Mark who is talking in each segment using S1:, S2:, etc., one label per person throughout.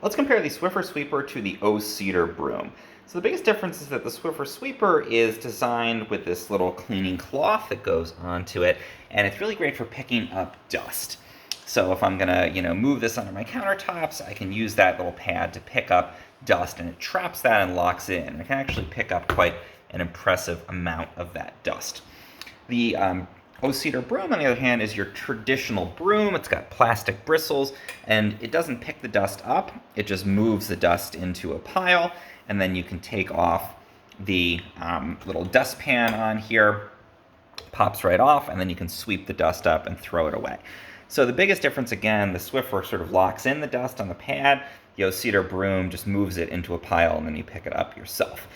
S1: Let's compare the Swiffer Sweeper to the oCedar Broom. So the biggest difference is that the Swiffer Sweeper is designed with this little cleaning cloth that goes onto it, and it's really great for picking up dust. So if I'm gonna, move this under my countertops, I can use that little pad to pick up dust, and it traps that and locks it in. I can actually pick up quite an impressive amount of that dust. The oCedar Broom, on the other hand, is your traditional broom. It's got plastic bristles, and it doesn't pick the dust up. It just moves the dust into a pile, and then you can take off the little dustpan on here, pops right off, and then you can sweep the dust up and throw it away. So the biggest difference, again, the Swiffer sort of locks in the dust on the pad. The oCedar Broom just moves it into a pile, and then you pick it up yourself.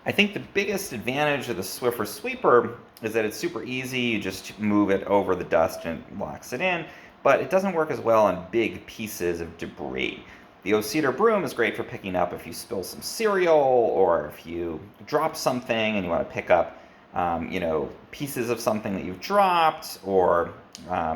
S1: I think the biggest advantage of the Swiffer Sweeper is that it's super easy. You just move it over the dust and it locks it in, but it doesn't work as well on big pieces of debris. The oCedar Broom is great for picking up if you spill some cereal, or if you drop something and you want to pick up pieces of something that you've dropped, or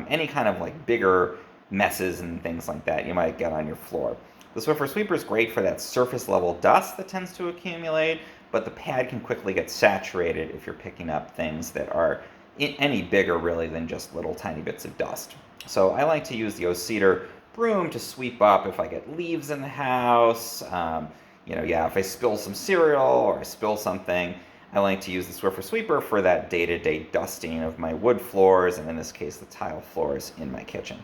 S1: any kind of like bigger messes and things like that you might get on your floor. The Swiffer Sweeper is great for that surface level dust that tends to accumulate, but the pad can quickly get saturated if you're picking up things that are any bigger really than just little tiny bits of dust. So I like to use the oCedar Broom to sweep up if I get leaves in the house, if I spill some cereal or I spill something. I like to use the Swiffer Sweeper for that day-to-day dusting of my wood floors, and in this case the tile floors in my kitchen.